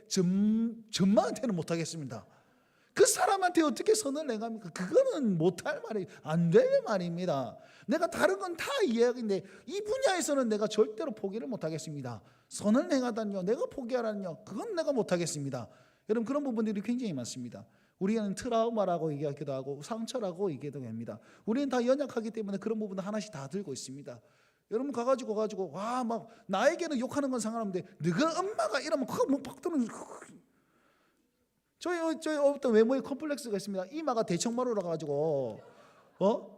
전마한테는 못 하겠습니다. 그 사람한테 어떻게 선을 행합니까? 그거는 못할 말이 안 될 말입니다. 내가 다른 건 다 이해하겠는데 이 분야에서는 내가 절대로 포기를 못 하겠습니다. 선을 행하다니요, 내가 포기하라니요, 그건 내가 못 하겠습니다. 여러분 그런 부분들이 굉장히 많습니다. 우리는 트라우마라고 얘기하기도 하고 상처라고 얘기하기도 합니다. 우리는 다 연약하기 때문에 그런 부분을 하나씩 다 들고 있습니다. 여러분 가가지고 막 나에게는 욕하는 건 상관없는데 너가 엄마가 이러면 그거 뭐 박도는 저희 어떤 외모에 컴플렉스가 있습니다. 이마가 대청마루라 가지고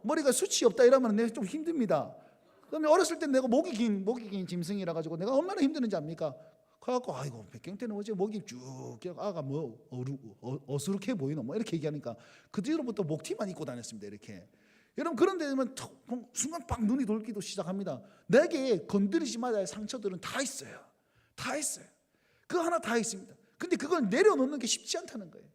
머리가 숱이 없다 이러면 내가 좀 힘듭니다. 그러면 어렸을 때 내가 목이 긴 짐승이라 가지고 내가 얼마나 힘드는지 압니까? 그래갖고 아이고 백경 때는 어제 목이 쭉 아가 뭐 어수룩해 보이노 뭐 이렇게 얘기하니까 그 뒤로부터 목티만 입고 다녔습니다. 이렇게. 여러분 그런데 되면 순간 빡 눈이 돌기도 시작합니다. 내게 건드리지 말아야 할 상처들은 다 있어요. 그거 하나 다 있습니다. 근데 그걸 내려놓는 게 쉽지 않다는 거예요.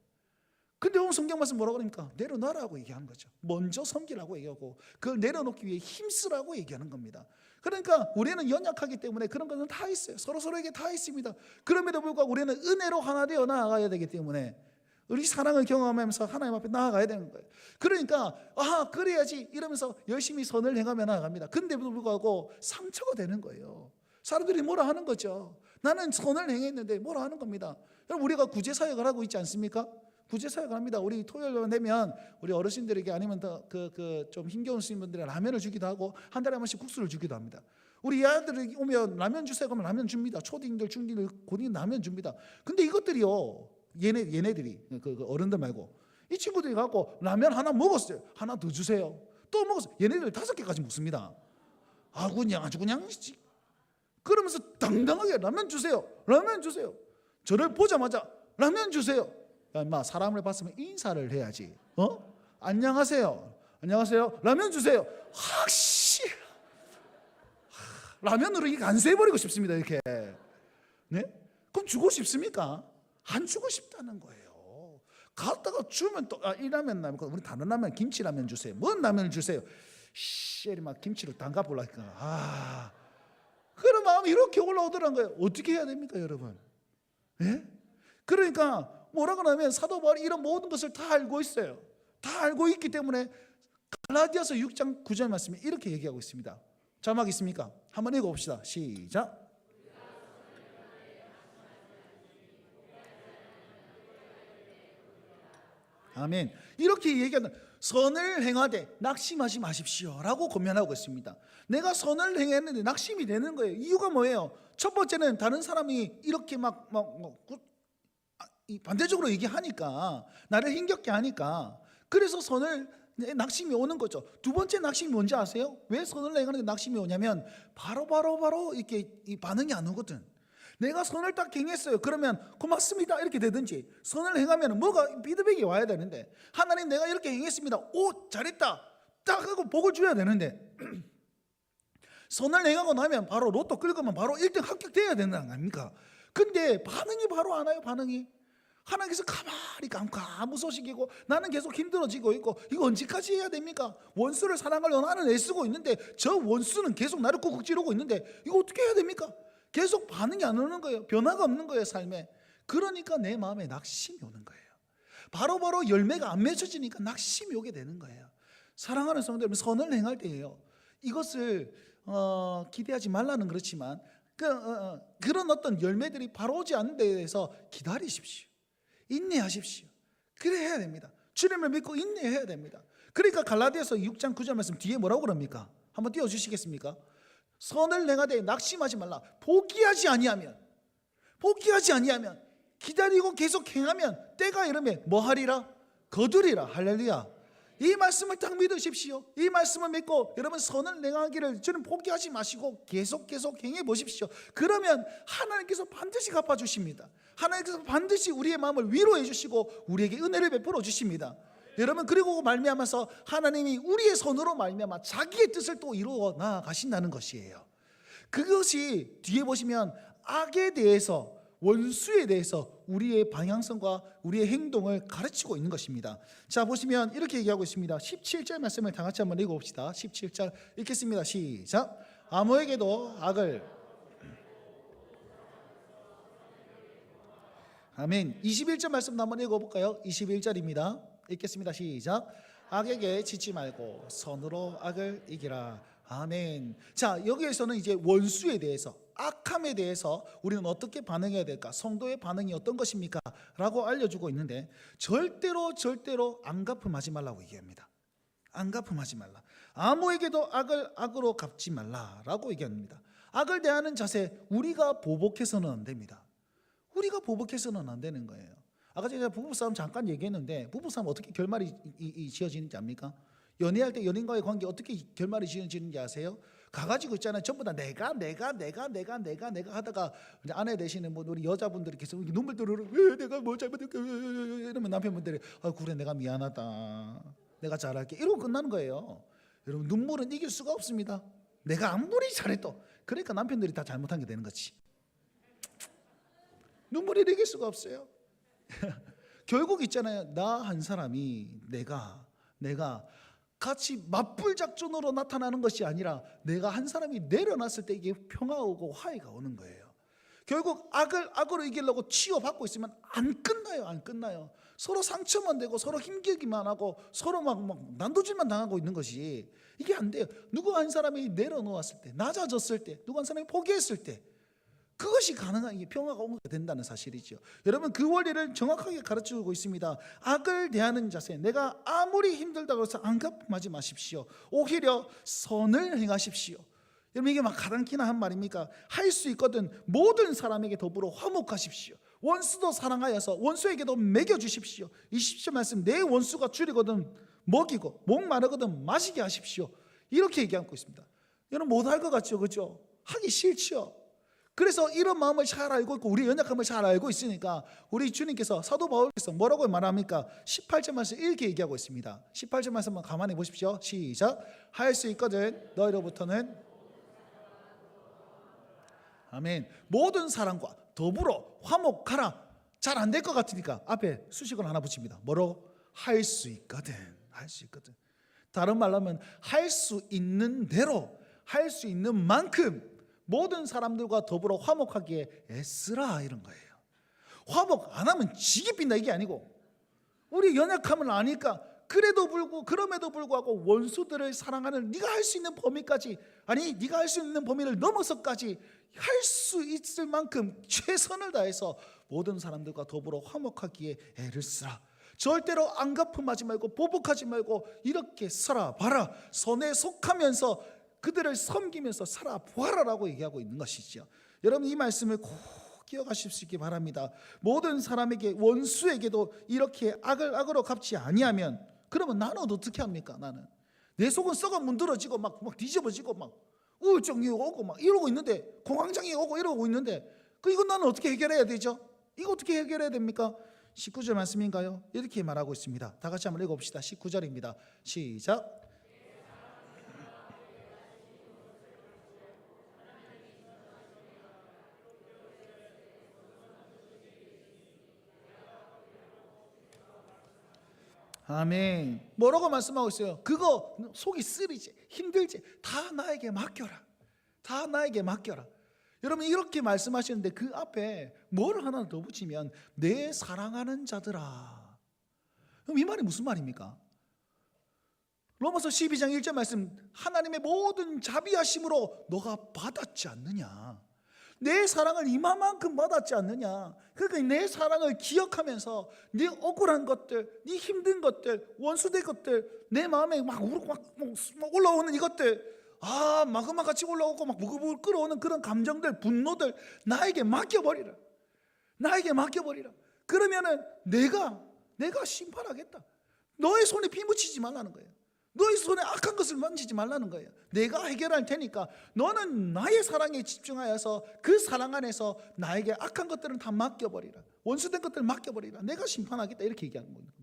근데 오늘 성경 말씀 뭐라고 그러니까 내려놔라고 얘기하는 거죠. 먼저 섬기라고 얘기하고 그걸 내려놓기 위해 힘쓰라고 얘기하는 겁니다. 그러니까 우리는 연약하기 때문에 그런 것은 다 있어요. 서로에게 다 있습니다. 그럼에도 불구하고 우리는 은혜로 하나 되어 나아가야 되기 때문에 우리 사랑을 경험하면서 하나님 앞에 나아가야 되는 거예요. 그러니까 그래야지 이러면서 열심히 선을 행하며 나아갑니다. 근데도 불구하고 상처가 되는 거예요. 사람들이 뭐라 하는 거죠. 나는 선을 행했는데 뭐라 하는 겁니다. 여러분 우리가 구제사역을 하고 있지 않습니까? 구제사역을 합니다. 우리 토요일만 되면 우리 어르신들에게 아니면 좀 힘겨운 스님분들에 라면을 주기도 하고 한 달에 한 번씩 국수를 주기도 합니다. 우리 아들이 오면 라면 주세요 하면 라면 줍니다. 초딩들, 중딩들, 고딩 라면 줍니다. 근데 이것들이요 얘네들이 그 어른들 말고 이 친구들이 갖고 라면 하나 먹었어요. 하나 더 주세요. 또 먹었어요. 얘네들 5개까지 먹습니다. 그냥 아주 그냥 그러면서 당당하게 라면 주세요, 라면 주세요. 저를 보자마자 라면 주세요. 야 인마, 사람을 봤으면 인사를 해야지. 안녕하세요, 안녕하세요, 라면 주세요. 확씨 라면으로 이게 간수해버리고 싶습니다. 이렇게. 네? 그럼 주고 싶습니까? 안 주고 싶다는 거예요. 갔다가 주면 또 이 라면 라면, 우리 다른 라면, 김치라면 주세요. 뭔 라면을 주세요? 씨리 막 김치로 담가보려니까 그런 마음이 이렇게 올라오더란 거예요. 어떻게 해야 됩니까, 여러분? 예? 그러니까 뭐라고 하면 사도 바울이 이런 모든 것을 다 알고 있어요. 다 알고 있기 때문에 갈라디아서 6장 9절 말씀에 이렇게 얘기하고 있습니다. 자막 있습니까? 한번 읽어봅시다. 시작. 아멘. 이렇게 얘기하는, 선을 행하되 낙심하지 마십시오 라고 권면하고 있습니다. 내가 선을 행했는데 낙심이 되는 거예요. 이유가 뭐예요? 첫 번째는 다른 사람이 이렇게 반대적으로 얘기하니까, 나를 힘겹게 하니까, 그래서 낙심이 오는 거죠. 두 번째 낙심이 뭔지 아세요? 왜 선을 행하는데 낙심이 오냐면 바로 이렇게 이 반응이 안 오거든. 내가 선을 딱 행했어요. 그러면 고맙습니다 이렇게 되든지, 선을 행하면 뭐가 피드백이 와야 되는데, 하나님 내가 이렇게 행했습니다, 오 잘했다 딱 하고 복을 줘야 되는데 선을 행하고 나면 바로 로또 끌고면 바로 1등 합격돼야 되는 거 아닙니까? 근데 반응이 바로 안 와요. 반응이 하나님께서 가만히 아무 소식이고 나는 계속 힘들어지고 있고, 이거 언제까지 해야 됩니까? 원수를 사랑하려 나는 애쓰고 있는데 저 원수는 계속 나를 꾹꾹 찌르고 있는데 이거 어떻게 해야 됩니까? 계속 반응이 안 오는 거예요. 변화가 없는 거예요, 삶에. 그러니까 내 마음에 낙심이 오는 거예요. 바로바로 열매가 안 맺혀지니까 낙심이 오게 되는 거예요. 사랑하는 성도 여러분, 선을 행할 때예요, 이것을 기대하지 말라는 그렇지만 그런 어떤 열매들이 바로 오지 않는 데에 대해서 기다리십시오. 인내하십시오. 그래 해야 됩니다. 주님을 믿고 인내해야 됩니다. 그러니까 갈라디아서 6장 9절 말씀 뒤에 뭐라고 그럽니까? 한번 띄워주시겠습니까? 선을 행하되 낙심하지 말라. 포기하지 아니하면 기다리고 계속 행하면 때가 이르면 뭐하리라? 거두리라. 할렐루야. 이 말씀을 딱 믿으십시오. 이 말씀을 믿고 여러분 선을 행하기를 주님 포기하지 마시고 계속 행해 보십시오. 그러면 하나님께서 반드시 갚아주십니다. 하나님께서 반드시 우리의 마음을 위로해 주시고 우리에게 은혜를 베풀어 주십니다. 여러분, 그리고 말미암아서 하나님이 우리의 손으로 말미암아 자기의 뜻을 또 이루어 나아가신다는 것이에요. 그것이 뒤에 보시면 악에 대해서, 원수에 대해서 우리의 방향성과 우리의 행동을 가르치고 있는 것입니다. 자, 보시면 이렇게 얘기하고 있습니다. 17절 말씀을 다 같이 한번 읽어봅시다. 17절 읽겠습니다. 시작. 아무에게도 악을, 아멘. 21절 말씀도 한번 읽어볼까요? 21절입니다. 읽겠습니다. 시작. 악에게 지지 말고 선으로 악을 이기라. 아멘. 자, 여기에서는 이제 원수에 대해서, 악함에 대해서 우리는 어떻게 반응해야 될까? 성도의 반응이 어떤 것입니까? 라고 알려주고 있는데, 절대로 안갚음하지 말라고 얘기합니다. 안갚음하지 말라. 아무에게도 악을 악으로 갚지 말라라고 얘기합니다. 악을 대하는 자세, 우리가 보복해서는 안 됩니다. 우리가 보복해서는 안 되는 거예요. 아까 제가 부부싸움 잠깐 얘기했는데, 부부싸움 어떻게 결말이 지어지는지 압니까? 연애할 때 연인과의 관계 어떻게 결말이 지어지는지 아세요? 가가지고 있잖아요. 전부 다 내가 하다가 이제 아내 되시는 분, 우리 여자분들이 계속 눈물 들으러, 왜 내가 뭐 잘못했게, 이러면 남편분들이 그래 내가 미안하다, 내가 잘할게, 이러고 끝나는 거예요. 여러분, 눈물은 이길 수가 없습니다. 내가 아무리 잘해도. 그러니까 남편들이 다 잘못한 게 되는 거지. 눈물이 이길 수가 없어요. 결국 있잖아요. 나 한 사람이 내가 같이 맞불 작전으로 나타나는 것이 아니라 내가 한 사람이 내려놨을 때 이게 평화가 오고 화해가 오는 거예요. 결국 악을 악으로 이기려고 치유받고 있으면 안 끝나요. 서로 상처만 되고 서로 힘들기만 하고 서로 막 난도질만 당하고 있는 것이, 이게 안 돼요. 누구 한 사람이 내려놓았을 때, 낮아졌을 때, 누구 한 사람이 포기했을 때, 그것이 가능한, 이게 평화가 오게 된다는 사실이죠. 여러분, 그 원리를 정확하게 가르치고 있습니다. 악을 대하는 자세, 내가 아무리 힘들다고 해서 안갚음하지 마십시오. 오히려 선을 행하십시오. 여러분, 이게 막 가당키나 한 말입니까? 할 수 있거든 모든 사람에게 더불어 화목하십시오. 원수도 사랑하여서 원수에게도 먹여주십시오. 20절 말씀, 내 원수가 줄이거든 먹이고 목마르거든 마시게 하십시오. 이렇게 얘기하고 있습니다. 여러분 못할 것 같죠, 그렇죠? 하기 싫죠. 그래서 이런 마음을 잘 알고 있고 우리 연약함을 잘 알고 있으니까 우리 주님께서 사도 바울께서 뭐라고 말합니까? 18절 말씀 이렇게 얘기하고 있습니다. 18절 말씀 한번 가만히 보십시오. 시작. 할 수 있거든 너희로부터는 아멘. 모든 사람과 더불어 화목하라. 잘 안 될 것 같으니까 앞에 수식을 하나 붙입니다. 뭐로? 할 수 있거든. 할 수 있거든. 다른 말로 하면 할 수 있는 대로 할 수 있는 만큼 모든 사람들과 더불어 화목하기에 애쓰라 이런 거예요. 화목 안 하면 지기 빈다 이게 아니고 우리 연약함을 아니까 그럼에도 불구하고 원수들을 사랑하는 네가 할 수 있는 범위까지 아니 네가 할 수 있는 범위를 넘어서까지 할 수 있을 만큼 최선을 다해서 모든 사람들과 더불어 화목하기에 애를 쓰라. 절대로 안갚음하지 말고 보복하지 말고 이렇게 살아봐라. 선에 속하면서 그들을 섬기면서 살아보아라라고 얘기하고 있는 것이죠. 여러분 이 말씀을 꼭 기억하실 수 있기 바랍니다. 모든 사람에게 원수에게도 이렇게 악을 악으로 갚지 아니하면 그러면 나는 어떻게 합니까? 나는 내 속은 썩어 문드러지고 막 뒤집어지고 막 우울증이 오고 막 이러고 있는데 공황장애 오고 이러고 있는데 이건 나는 어떻게 해결해야 되죠? 이거 어떻게 해결해야 됩니까? 19절 말씀인가요? 이렇게 말하고 있습니다. 다 같이 한번 읽어봅시다. 19절입니다. 시작. 아멘. 뭐라고 말씀하고 있어요? 그거 속이 쓰리지 힘들지 다 나에게 맡겨라. 다 나에게 맡겨라. 여러분 이렇게 말씀하시는데 그 앞에 뭘 하나 더 붙이면 내 사랑하는 자들아. 그럼 이 말이 무슨 말입니까? 로마서 12장 1절 말씀 하나님의 모든 자비하심으로 너가 받았지 않느냐. 내 사랑을 이만큼 받았지 않느냐. 그러니까 내 사랑을 기억하면서 네 억울한 것들, 네 힘든 것들, 원수된 것들, 내 마음에 막 올라오는 이것들 마그마같이 올라오고 막 부글부글 끓어오는 그런 감정들, 분노들 나에게 맡겨버리라. 나에게 맡겨버리라. 그러면은 내가 심판하겠다. 너의 손에 피 묻히지 말라는 거예요. 너의 손에 악한 것을 만지지 말라는 거예요. 내가 해결할 테니까 너는 나의 사랑에 집중하여서 그 사랑 안에서 나에게 악한 것들은 다 맡겨버리라. 원수된 것들을 맡겨버리라. 내가 심판하겠다 이렇게 얘기하는 겁니다.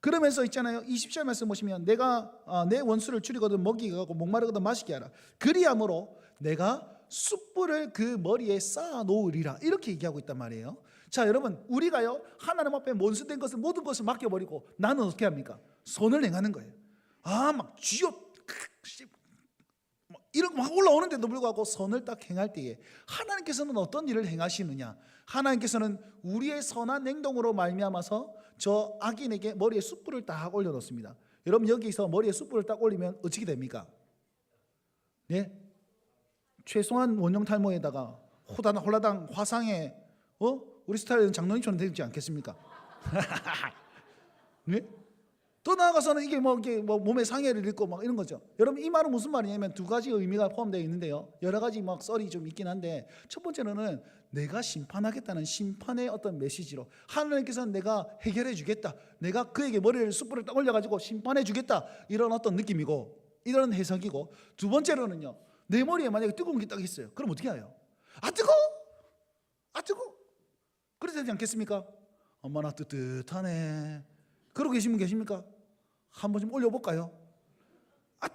그러면서 있잖아요. 20절 말씀 보시면 내가 내 원수를 줄이거든 먹이게 하고 목마르거든 마시게 하라. 그리함으로 내가 숯불을 그 머리에 쌓아 놓으리라. 이렇게 얘기하고 있단 말이에요. 자 여러분 우리가요 하나님 앞에 원수된 것을 모든 것을 맡겨버리고 나는 어떻게 합니까? 선을 행하는 거예요. 막 쥐어 이렇게 막 올라오는데도 불구하고 선을 딱 행할 때에 하나님께서는 어떤 일을 행하시느냐? 하나님께서는 우리의 선한 행동으로 말미암아서 저 악인에게 머리에 숯불을 딱 올려놓습니다. 여러분 여기서 머리에 숯불을 딱 올리면 어떻게 됩니까? 네? 최소한 원형 탈모에다가 홀라당 화상에 우리 스타일은 장로님처럼 되지 않겠습니까? 네? 더 나아가서는 이게 몸에 상해를 입고 막 이런 거죠. 여러분 이 말은 무슨 말이냐면 두 가지 의미가 포함되어 있는데요. 여러 가지 막 썰이 좀 있긴 한데 첫 번째로는 내가 심판하겠다는 심판의 어떤 메시지로 하나님께서는 내가 해결해 주겠다. 내가 그에게 머리를 숯불을 딱 올려가지고 심판해 주겠다. 이런 어떤 느낌이고 이런 해석이고 두 번째로는요. 내 머리에 만약에 뜨거운 게 딱 있어요. 그럼 어떻게 해요? 뜨거워. 그래야 되지 않겠습니까? 엄마나 뜨뜻하네. 그러고 계신 분 계십니까? 한번 좀 올려볼까요?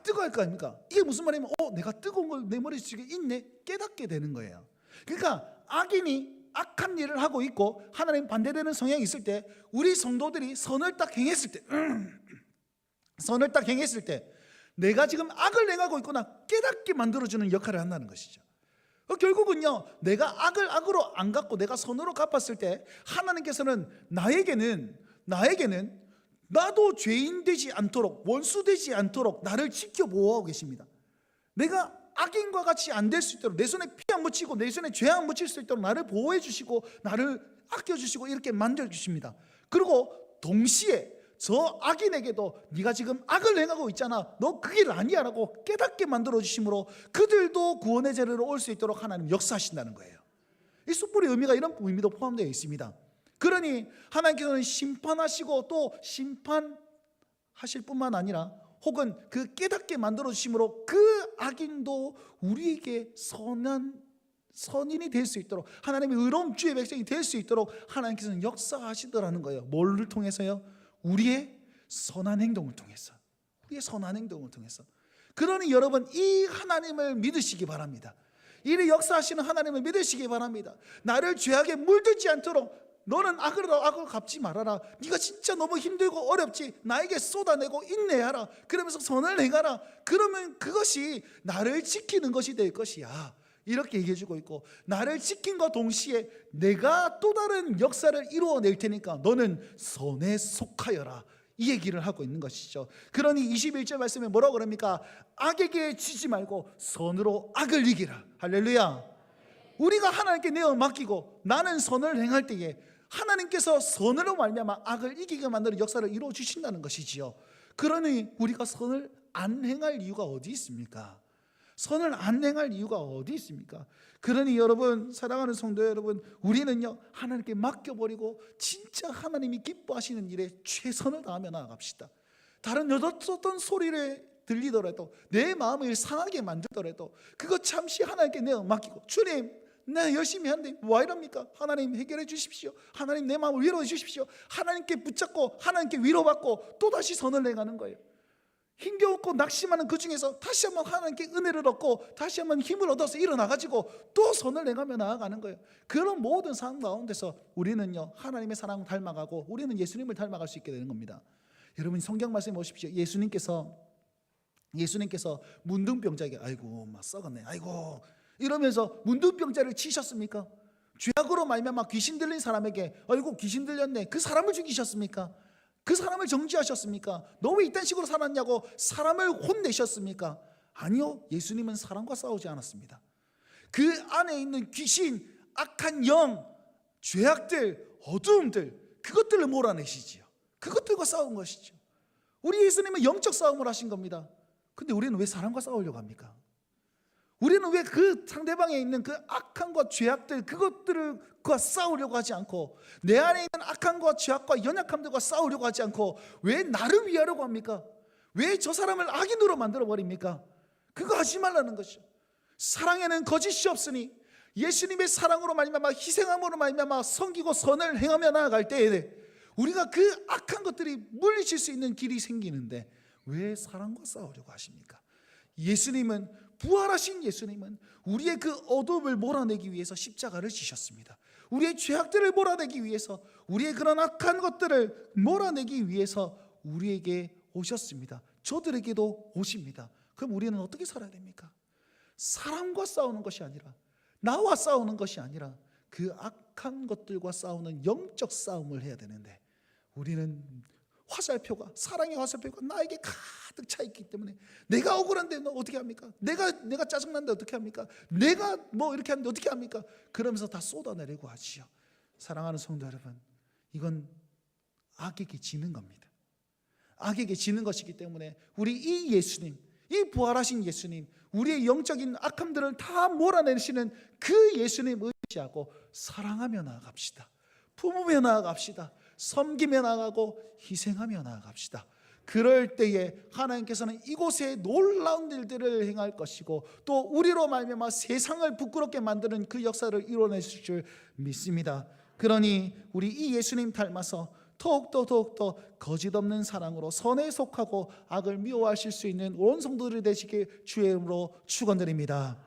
뜨거울 거 아닙니까? 이게 무슨 말이냐면 내가 뜨거운 걸 내 머릿속에 있네 깨닫게 되는 거예요. 그러니까 악인이 악한 일을 하고 있고 하나님 반대되는 성향이 있을 때 우리 성도들이 선을 딱 행했을 때 내가 지금 악을 행하고 있구나 깨닫게 만들어주는 역할을 한다는 것이죠. 결국은요 내가 악을 악으로 안 갚고 내가 선으로 갚았을 때 하나님께서는 나에게는 나도 죄인 되지 않도록 원수 되지 않도록 나를 지켜보호하고 계십니다. 내가 악인과 같이 안 될 수 있도록 내 손에 피 안 묻히고 내 손에 죄 안 묻힐 수 있도록 나를 보호해 주시고 나를 아껴주시고 이렇게 만져주십니다. 그리고 동시에 저 악인에게도 네가 지금 악을 행하고 있잖아 너 그 길 아니야 라고 깨닫게 만들어 주심으로 그들도 구원의 자리로 올 수 있도록 하나님 역사하신다는 거예요. 이 숯불의 의미가 이런 의미도 포함되어 있습니다. 그러니 하나님께서는 심판하시고 또 심판하실 뿐만 아니라 혹은 그 깨닫게 만들어 주심으로 그 악인도 우리에게 선인이 될 수 있도록, 하나님의 의로운 주의 백성이 될 수 있도록 하나님께서는 역사하시더라는 거예요. 뭐를 통해서요? 우리의 선한 행동을 통해서. 우리의 선한 행동을 통해서. 그러니 여러분, 이 하나님을 믿으시기 바랍니다. 이를 역사하시는 하나님을 믿으시기 바랍니다. 나를 죄악에 물들지 않도록 너는 악을 갚지 말아라. 네가 진짜 너무 힘들고 어렵지, 나에게 쏟아내고 인내하라. 그러면서 선을 행하라. 그러면 그것이 나를 지키는 것이 될 것이야. 이렇게 얘기해주고 있고, 나를 지킨과 동시에 내가 또 다른 역사를 이루어낼 테니까 너는 선에 속하여라. 이 얘기를 하고 있는 것이죠. 그러니 21절 말씀에 뭐라고 그럽니까? 악에게 지지 말고 선으로 악을 이기라. 할렐루야. 우리가 하나님께 내어 맡기고 나는 선을 행할 때에 하나님께서 선으로 말미암아 악을 이기게 만드는 역사를 이루어 주신다는 것이지요. 그러니 우리가 선을 안 행할 이유가 어디 있습니까? 선을 안 행할 이유가 어디 있습니까? 그러니 여러분, 사랑하는 성도 여러분, 우리는요 하나님께 맡겨버리고 진짜 하나님이 기뻐하시는 일에 최선을 다하며 나아갑시다. 다른 어떤 소리를 들리더라도, 내 마음을 상하게 만들더라도 그거 잠시 하나님께 내어 맡기고, 주님 나 열심히 하는데 왜 이럽니까? 하나님 해결해 주십시오. 하나님 내 마음을 위로해 주십시오. 하나님께 붙잡고 하나님께 위로받고 또다시 선을 행하는 거예요. 힘겨웠고 낙심하는 그 중에서 다시 한번 하나님께 은혜를 얻고 다시 한번 힘을 얻어서 일어나가지고 또 선을 행하며 나아가는 거예요. 그런 모든 상황 가운데서 우리는요 하나님의 사랑을 닮아가고 우리는 예수님을 닮아갈 수 있게 되는 겁니다. 여러분, 성경 말씀해 보십시오. 예수님께서 문둥병자에게 아이고 막 썩었네, 아이고 이러면서 문둥병자를 치셨습니까? 죄악으로 말미암아 귀신 들린 사람에게 아이고 귀신 들렸네, 그 사람을 죽이셨습니까? 그 사람을 정죄하셨습니까? 너 왜 이딴 식으로 살았냐고 사람을 혼내셨습니까? 아니요, 예수님은 사람과 싸우지 않았습니다. 그 안에 있는 귀신, 악한 영, 죄악들, 어두움들, 그것들을 몰아내시지요. 그것들과 싸운 것이죠. 우리 예수님은 영적 싸움을 하신 겁니다. 근데 우리는 왜 사람과 싸우려고 합니까? 우리는 왜 그 상대방에 있는 그 악함과 죄악들, 그것들과 싸우려고 하지 않고, 내 안에 있는 악함과 죄악과 연약함들과 싸우려고 하지 않고 왜 나를 위하려고 합니까? 왜 저 사람을 악인으로 만들어 버립니까? 그거 하지 말라는 것이죠. 사랑에는 거짓이 없으니 예수님의 사랑으로 말미암아 희생함으로 말미암아 섬기고 선을 행하며 나아갈 때에 우리가 그 악한 것들이 물리칠 수 있는 길이 생기는데 왜 사랑과 싸우려고 하십니까? 부활하신 예수님은 우리의 그 어둠을 몰아내기 위해서 십자가를 지셨습니다. 우리의 죄악들을 몰아내기 위해서, 우리의 그런 악한 것들을 몰아내기 위해서 우리에게 오셨습니다. 저들에게도 오십니다. 그럼 우리는 어떻게 살아야 됩니까? 사람과 싸우는 것이 아니라, 나와 싸우는 것이 아니라 그 악한 것들과 싸우는 영적 싸움을 해야 되는데, 우리는 화살표가, 사랑의 화살표가 나에게 가득 차 있기 때문에 내가 억울한데 너 어떻게 합니까? 내가 짜증난데 어떻게 합니까? 내가 뭐 이렇게 하는데 어떻게 합니까? 그러면서 다 쏟아내려고 하지요. 사랑하는 성도 여러분, 이건 악에게 지는 겁니다. 악에게 지는 것이기 때문에 우리 이 예수님, 이 부활하신 예수님, 우리의 영적인 악함들을 다 몰아내시는 그 예수님 의지하고 사랑하며 나아갑시다. 품으며 나아갑시다. 섬기며 나아가고 희생하며 나아갑시다. 그럴 때에 하나님께서는 이곳에 놀라운 일들을 행할 것이고 또 우리로 말미암아 세상을 부끄럽게 만드는 그 역사를 이뤄내실 줄 믿습니다. 그러니 우리 이 예수님 닮아서 더욱더 거짓 없는 사랑으로 선에 속하고 악을 미워하실 수 있는 온 성도들이 되시길 주의 이름으로 축원드립니다.